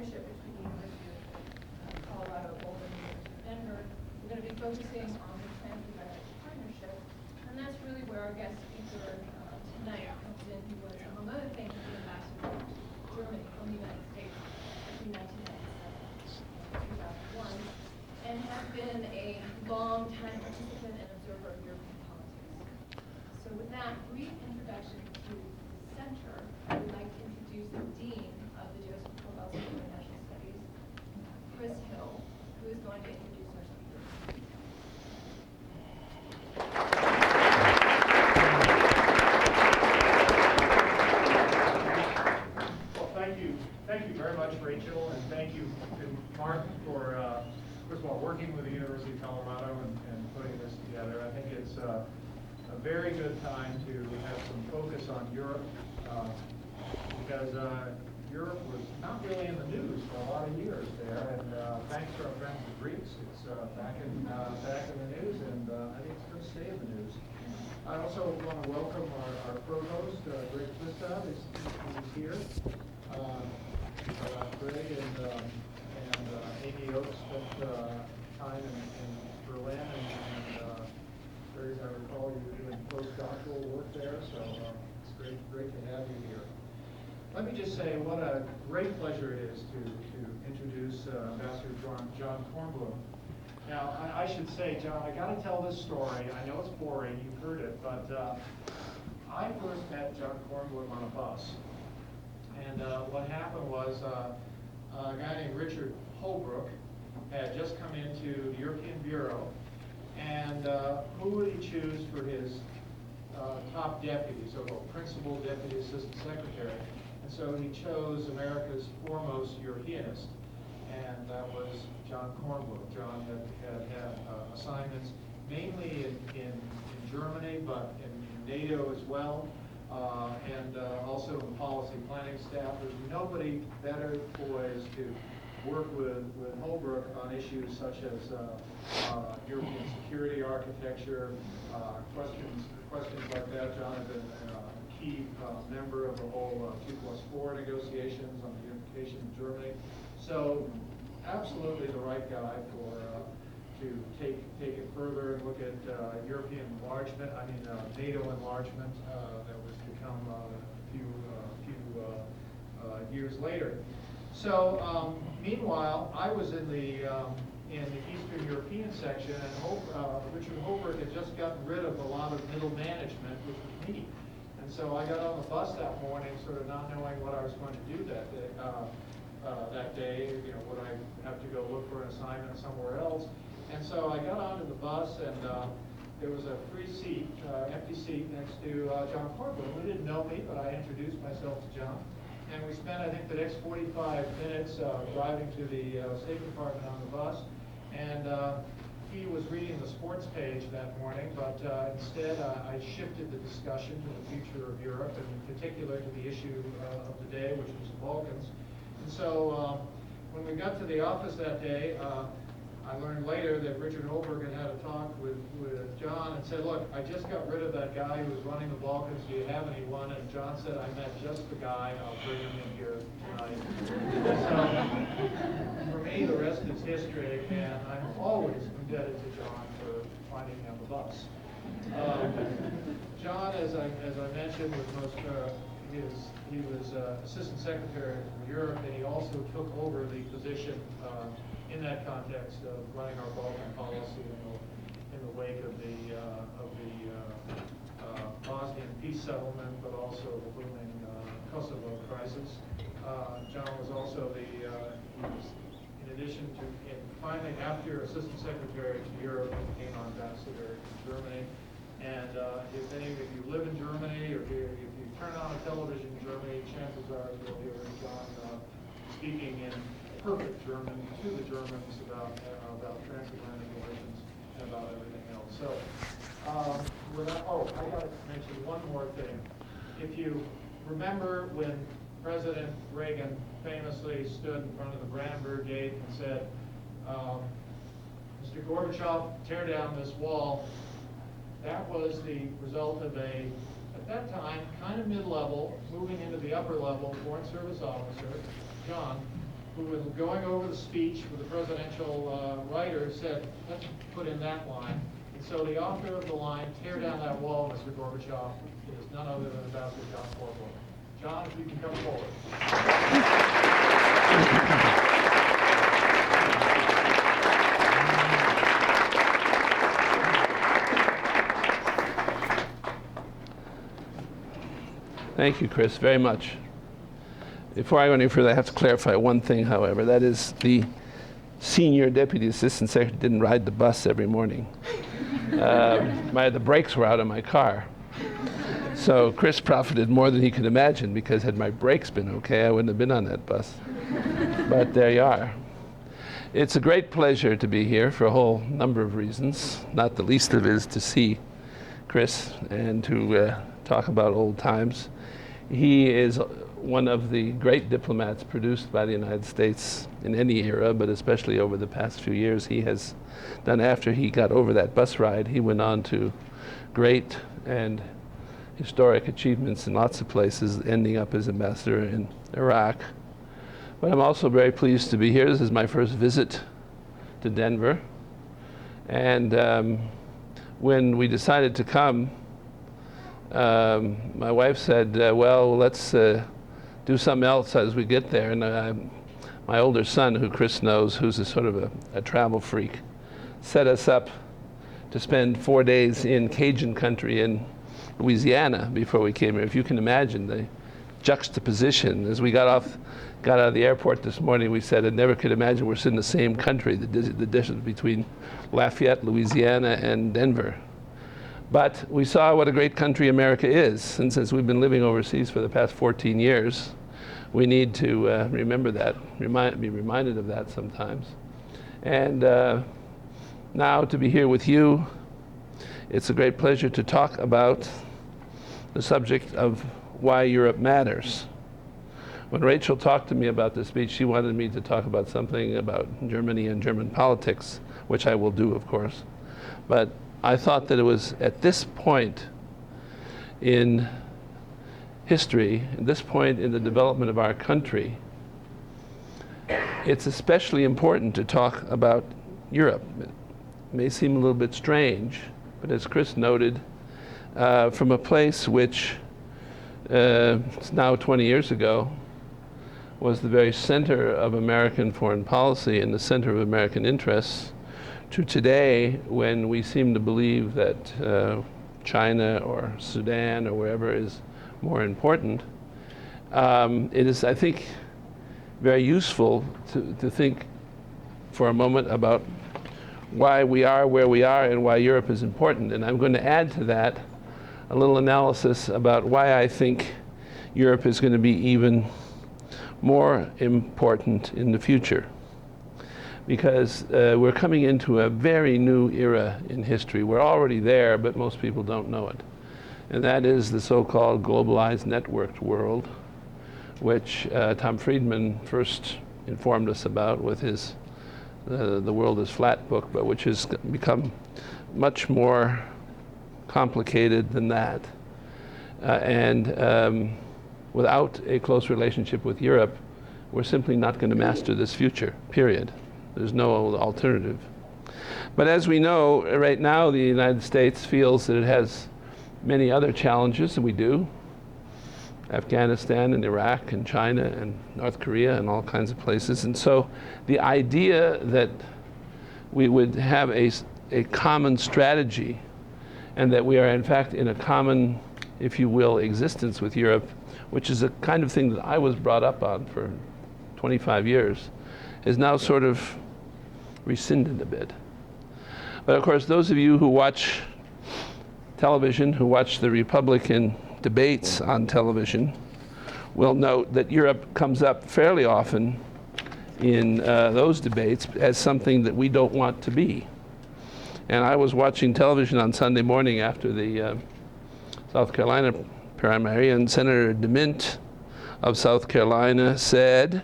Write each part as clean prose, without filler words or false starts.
partnership between the University of Colorado Boulder and the University of Denver. We're going to be focusing on the Transatlantic partnership, and that's really where our guest speaker tonight comes in. He was, among other things, the ambassador to Germany from the United States between 1997 and 2001, and has been a long-time participant and observer of European politics. So with that brief introduction to the center, I would like to introduce the Dean of the Joseph Korbel Center for International Studies, Chris Hill, who is going to introduce our speaker. Well, thank you very much, Rachel, and thank you to Mark for, first of all, working with the University of Colorado and putting this together. I think it's a very good time to have some focus on Europe, because Europe was not really in the news for a lot of years there, and thanks to our friends the Greeks, it's back in the news, and I think it's going to stay in the news. I also want to welcome our provost, Greg Plistad, is here. Greg and Amy Oakes spent time in Berlin, and Greg, as I recall, you were doing postdoctoral work there, so it's great to have you here. Let me just say what a great pleasure it is to introduce Ambassador John Kornblum. Now, I should say, John, I got to tell this story. I know it's boring, you've heard it, but I first met John Kornblum on a bus. And what happened was a guy named Richard Holbrook had just come into the European Bureau, and who would he choose for his top deputy, so-called principal deputy assistant secretary? And so he chose America's foremost Europeanist, and that was John Kornblum. John had assignments mainly in Germany, but in NATO as well, and also in policy planning staff. There's nobody better poised to work with Holbrook on issues such as European security architecture, questions like that. John had been a key member of the whole 2+4 negotiations on the unification of Germany. So absolutely the right guy to take it further and look at European enlargement, NATO enlargement that was to come a few years later. So meanwhile, I was in the Eastern European section, and Richard Holbrook had just gotten rid of a lot of middle management, which was me. And so I got on the bus that morning, sort of not knowing what I was going to do that day. You know, would I have to go look for an assignment somewhere else? And so I got onto the bus, and there was a free seat, empty seat next to John Kornblum. He didn't know me, but I introduced myself to John. And we spent, I think, the next 45 minutes driving to the State Department on the bus. And he was reading the sports page that morning, but instead I shifted the discussion to the future of Europe, and in particular to the issue of the day, which was the Balkans. And so when we got to the office that day, I learned later that Richard Holbrook had a talk with John and said, look, I just got rid of that guy who was running the Balkans. Do you have anyone? And John said, I met just the guy. I'll bring him in here tonight. So for me, the rest is history, and I'm always indebted to John for finding me on the bus. John, as I mentioned, he was Assistant Secretary for Europe, and he also took over the position in that context of running our Balkan policy in the wake of the Bosnian peace settlement, but also the looming Kosovo crisis. John was also in addition to, finally after Assistant Secretary to Europe, he became Ambassador to Germany. And if any of you live in Germany, or if you turn on a television in Germany, chances are you'll hear John speaking in perfect German to the Germans about transatlantic relations and about everything else. So, I got to mention one more thing. If you remember when President Reagan famously stood in front of the Brandenburg Gate and said, Mr. Gorbachev, tear down this wall, that was the result of at that time, kind of mid-level, moving into the upper level, Foreign Service officer, John, who was going over the speech with the presidential writer, said, let's put in that line. And so the author of the line, "Tear down that wall, Mr. Gorbachev," is none other than Ambassador John Kornblum. John, if you can come forward. Thank you, Chris, very much. Before I go any further, I have to clarify one thing, however. That is, the senior deputy assistant secretary didn't ride the bus every morning. The brakes were out of my car. So Chris profited more than he could imagine, because had my brakes been okay, I wouldn't have been on that bus. But there you are. It's a great pleasure to be here for a whole number of reasons. Not the least of it is to see Chris and to talk about old times. He is one of the great diplomats produced by the United States in any era, but especially over the past few years. He has done, after he got over that bus ride, he went on to great and historic achievements in lots of places, ending up as ambassador in Iraq. But I'm also very pleased to be here. This is my first visit to Denver. And when we decided to come, my wife said, well, let's do something else as we get there. And my older son, who Chris knows, who's a sort of a travel freak, set us up to spend 4 days in Cajun country in Louisiana before we came here. If you can imagine the juxtaposition. As we got out of the airport this morning, we said, I never could imagine we're in the same country, the distance between Lafayette, Louisiana, and Denver. But we saw what a great country America is, and since we've been living overseas for the past 14 years, we need to remember that, be reminded of that sometimes. And now to be here with you, it's a great pleasure to talk about the subject of why Europe matters. When Rachel talked to me about this speech, she wanted me to talk about something about Germany and German politics, which I will do, of course. But I thought that it was at this point in history, at this point in the development of our country, it's especially important to talk about Europe. It may seem a little bit strange, but as Chris noted, from a place which now 20 years ago was the very center of American foreign policy and the center of American interests, to today, when we seem to believe that China or Sudan or wherever is more important, it is, I think, very useful to think for a moment about why we are where we are and why Europe is important. And I'm going to add to that a little analysis about why I think Europe is going to be even more important in the future. Because we're coming into a very new era in history. We're already there, but most people don't know it. And that is the so-called globalized networked world, which Tom Friedman first informed us about with his The World is Flat book, but which has become much more complicated than that. Without a close relationship with Europe, we're simply not going to master this future, period. There's no alternative. But as we know, right now the United States feels that it has many other challenges, and we do. Afghanistan and Iraq and China and North Korea and all kinds of places. And so the idea that we would have a common strategy and that we are in fact in a common, if you will, existence with Europe, which is a kind of thing that I was brought up on for 25 years, is now sort of rescinded a bit. But of course, those of you who watch television, who watch the Republican debates on television, will note that Europe comes up fairly often in those debates as something that we don't want to be. And I was watching television on Sunday morning after the South Carolina primary, and Senator DeMint of South Carolina said,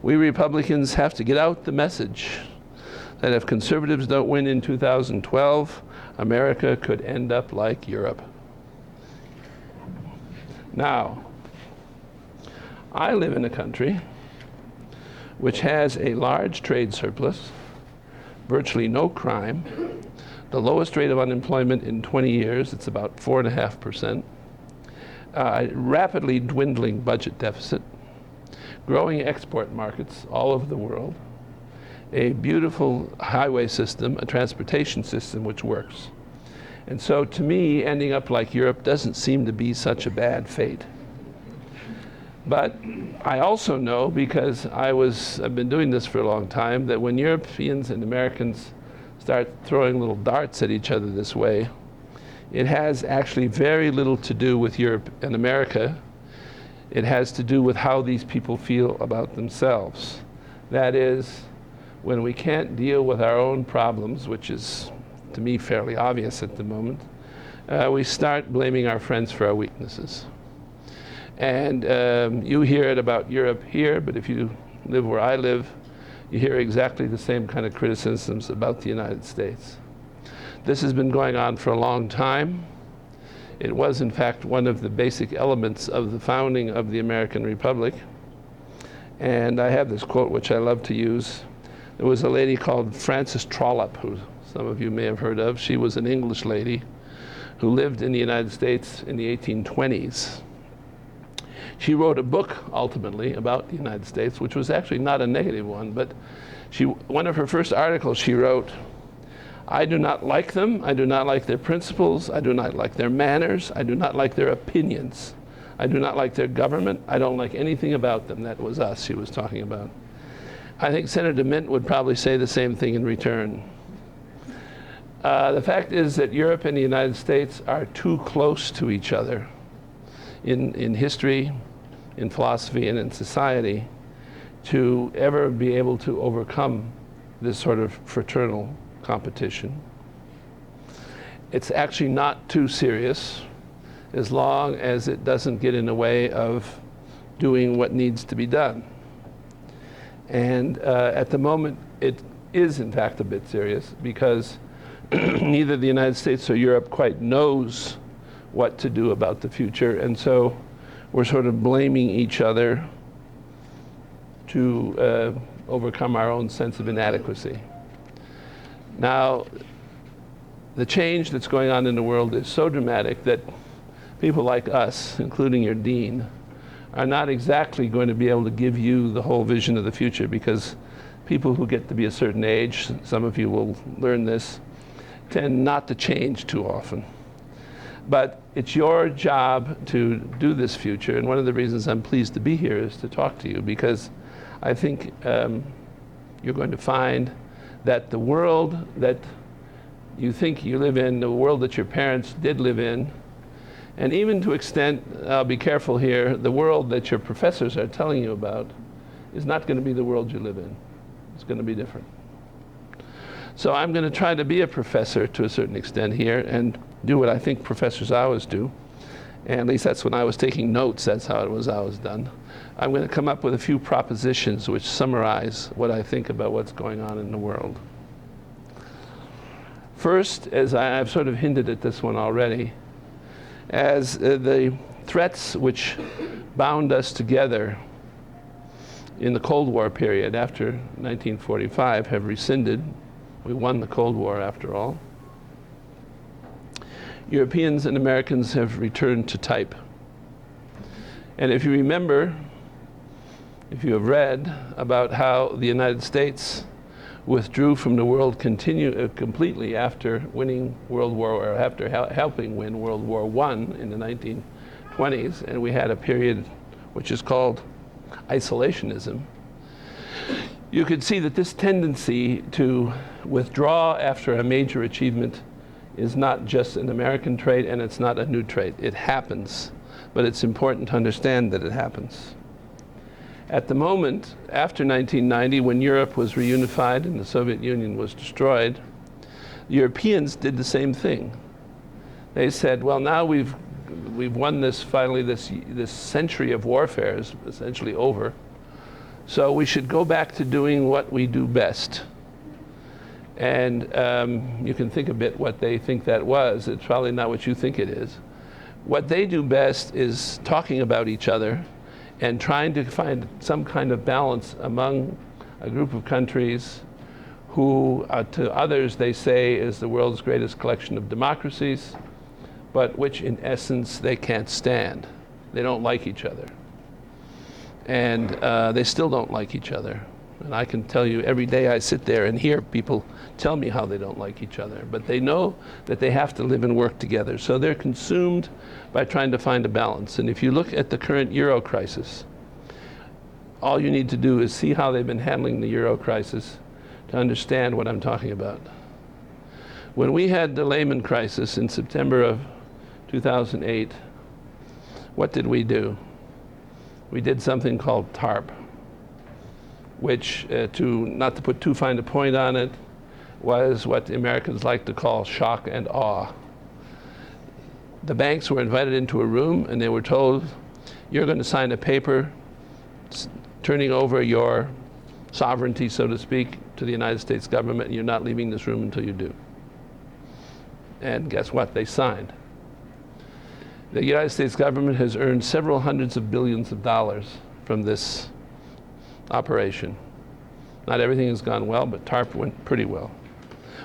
"We Republicans have to get out the message that if conservatives don't win in 2012, America could end up like Europe." Now, I live in a country which has a large trade surplus, virtually no crime, the lowest rate of unemployment in 20 years, it's about 4.5%, rapidly dwindling budget deficit, growing export markets all over the world, a beautiful highway system, a transportation system which works. And so to me, ending up like Europe doesn't seem to be such a bad fate. But I also know, because I've been doing this for a long time, that when Europeans and Americans start throwing little darts at each other this way, it has actually very little to do with Europe and America. It has to do with how these people feel about themselves. That is, when we can't deal with our own problems, which is, to me, fairly obvious at the moment, we start blaming our friends for our weaknesses. And you hear it about Europe here, but if you live where I live, you hear exactly the same kind of criticisms about the United States. This has been going on for a long time. It was, in fact, one of the basic elements of the founding of the American Republic. And I have this quote which I love to use. There was a lady called Frances Trollope, who some of you may have heard of. She was an English lady who lived in the United States in the 1820s. She wrote a book, ultimately, about the United States, which was actually not a negative one, but one of her first articles she wrote, "I do not like them, I do not like their principles, I do not like their manners, I do not like their opinions, I do not like their government, I don't like anything about them." That was us she was talking about. I think Senator Mint would probably say the same thing in return. The fact is that Europe and the United States are too close to each other in history, in philosophy, and in society to ever be able to overcome this sort of fraternal competition. It's actually not too serious as long as it doesn't get in the way of doing what needs to be done. And at the moment, it is in fact a bit serious because neither the United States or Europe quite knows what to do about the future, and so we're sort of blaming each other to overcome our own sense of inadequacy. Now, the change that's going on in the world is so dramatic that people like us, including your dean, are not exactly going to be able to give you the whole vision of the future, because people who get to be a certain age, some of you will learn this, tend not to change too often. But it's your job to do this future, and one of the reasons I'm pleased to be here is to talk to you, because I think you're going to find that the world that you think you live in, the world that your parents did live in, and even to extent, I'll be careful here, the world that your professors are telling you about is not going to be the world you live in. It's going to be different. So I'm going to try to be a professor to a certain extent here and do what I think professors always do. And at least that's when I was taking notes, that's how it was always done. I'm going to come up with a few propositions which summarize what I think about what's going on in the world. First, as I've sort of hinted at this one already, as the threats which bound us together in the Cold War period after 1945 have rescinded. We won the Cold War after all. Europeans and Americans have returned to type. And if you remember, if you have read about how the United States withdrew from the world completely after winning World War, or after helping win World War I in the 1920s, and we had a period which is called isolationism, you could see that this tendency to withdraw after a major achievement is not just an American trait, and it's not a new trait. It happens, but it's important to understand that it happens. At the moment, after 1990, when Europe was reunified and the Soviet Union was destroyed, the Europeans did the same thing. They said, well, now we've won this, finally, this century of warfare is essentially over, so we should go back to doing what we do best. And you can think a bit what they think that was. It's probably not what you think it is. What they do best is talking about each other and trying to find some kind of balance among a group of countries who, to others, they say is the world's greatest collection of democracies, but which in essence they can't stand. They don't like each other. And they still don't like each other. And I can tell you every day I sit there and hear people tell me how they don't like each other. But they know that they have to live and work together. So they're consumed by trying to find a balance. And if you look at the current Euro crisis, all you need to do is see how they've been handling the Euro crisis to understand what I'm talking about. When we had the Lehman crisis in September of 2008, what did we do? We did something called TARP, which, not to put too fine a point on it, was what the Americans like to call shock and awe. The banks were invited into a room and they were told, you're going to sign a paper turning over your sovereignty, so to speak, to the United States government, and you're not leaving this room until you do. And guess what? They signed. The United States government has earned several hundreds of billions of dollars from this operation. Not everything has gone well, but TARP went pretty well.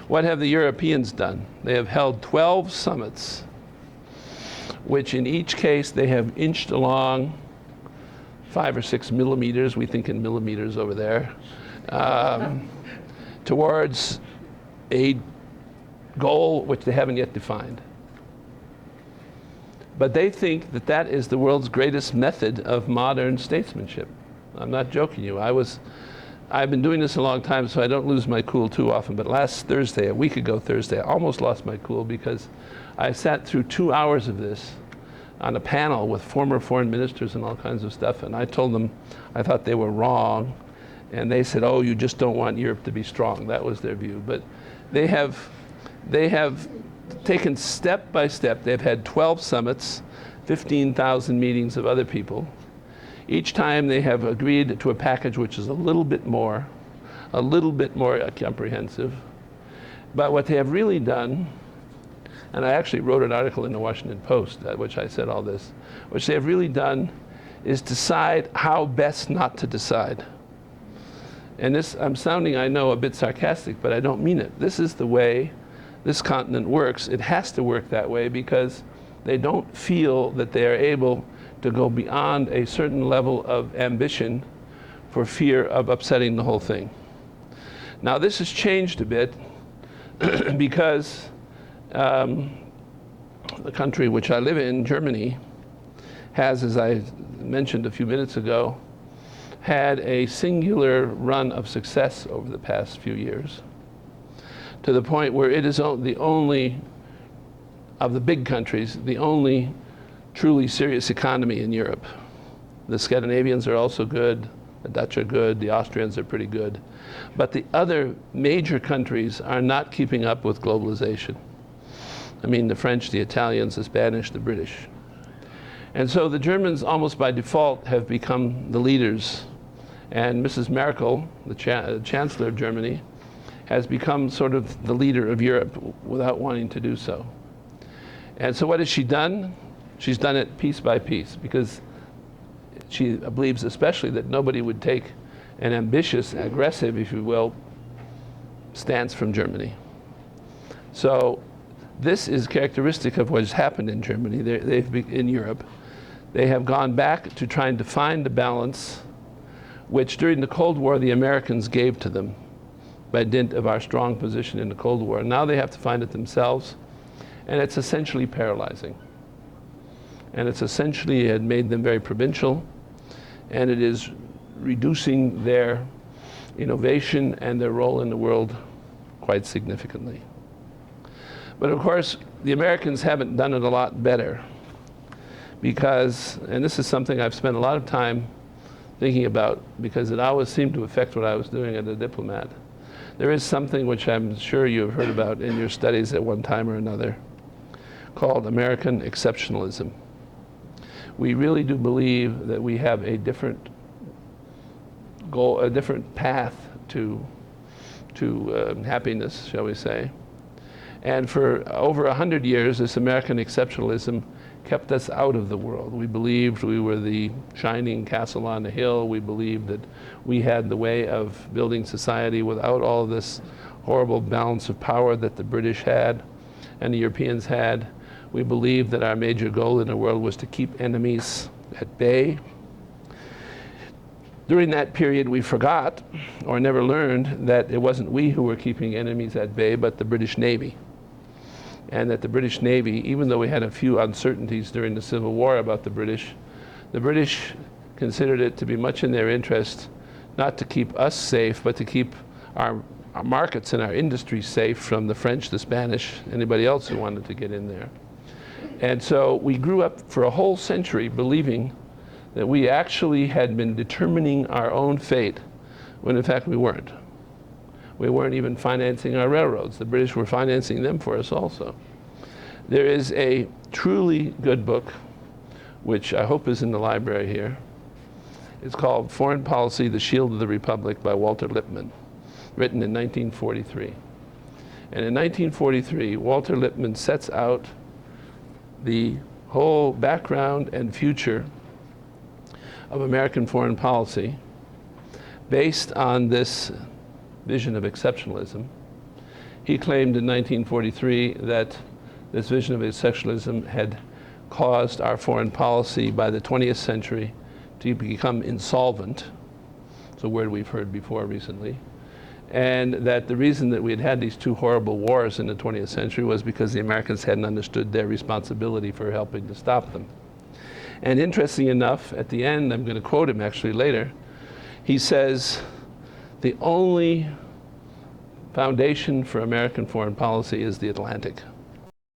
What have the Europeans done? They have held 12 summits, which in each case they have inched along 5 or 6 millimeters, we think in millimeters over there, towards a goal which they haven't yet defined. But they think that that is the world's greatest method of modern statesmanship. I'm not joking you. I've been doing this a long time, so I don't lose my cool too often. But last Thursday, a week ago Thursday, I almost lost my cool because I sat through 2 hours of this on a panel with former foreign ministers and all kinds of stuff. And I told them I thought they were wrong. And they said, oh, you just don't want Europe to be strong. That was their view. But they have taken step by step. They've had 12 summits, 15,000 meetings of other people. Each time they have agreed to a package which is a little bit more comprehensive. But what they have really done, and I actually wrote an article in the Washington Post, which I said all this, which they have really done is decide how best not to decide. And this, I'm sounding, I know, a bit sarcastic, but I don't mean it. This is the way this continent works. It has to work that way because they don't feel that they are able to go beyond a certain level of ambition for fear of upsetting the whole thing. Now this has changed a bit because the country which I live in, Germany, has, as I mentioned a few minutes ago, had a singular run of success over the past few years, to the point where it is the only of the big countries, the only truly serious economy in Europe. The Scandinavians are also good, the Dutch are good, the Austrians are pretty good. But the other major countries are not keeping up with globalization. I mean, the French, the Italians, the Spanish, the British. And so the Germans, almost by default, have become the leaders. And Mrs. Merkel, the Chancellor of Germany, has become sort of the leader of Europe without wanting to do so. And so what has she done? She's done it piece by piece because she believes especially that nobody would take an ambitious, aggressive, if you will, stance from Germany. So this is characteristic of what has happened in Germany. In Europe. They have gone back to trying to find the balance which during the Cold War the Americans gave to them by dint of our strong position in the Cold War. Now they have to find it themselves, and it's essentially paralyzing. And it's essentially had made them very provincial, and it is reducing their innovation and their role in the world quite significantly. But of course, the Americans haven't done it a lot better because, and this is something I've spent a lot of time thinking about because it always seemed to affect what I was doing as a diplomat. There is something which I'm sure you have heard about in your studies at one time or another called American exceptionalism. We really do believe that we have a different goal, a different path to happiness, shall we say. And for over 100 years, this American exceptionalism kept us out of the world. We believed we were the shining castle on the hill. We believed that we had the way of building society without all this horrible balance of power that the British had and the Europeans had. We believed that our major goal in the world was to keep enemies at bay. During that period, we forgot or never learned that it wasn't we who were keeping enemies at bay, but the British Navy. And that the British Navy, even though we had a few uncertainties during the Civil War about the British considered it to be much in their interest not to keep us safe, but to keep our markets and our industry safe from the French, the Spanish, anybody else who wanted to get in there. And so we grew up for a whole century believing that we actually had been determining our own fate, when in fact we weren't. We weren't even financing our railroads. The British were financing them for us also. There is a truly good book, which I hope is in the library here. It's called Foreign Policy, The Shield of the Republic by Walter Lippmann, written in 1943. And in 1943, Walter Lippmann sets out the whole background and future of American foreign policy based on this vision of exceptionalism. He claimed in 1943 that this vision of exceptionalism had caused our foreign policy by the 20th century to become insolvent. It's a word we've heard before recently. And that the reason that we had had these two horrible wars in the 20th century was because the Americans hadn't understood their responsibility for helping to stop them. And interesting enough, at the end, I'm going to quote him actually later, he says, the only foundation for American foreign policy is the Atlantic.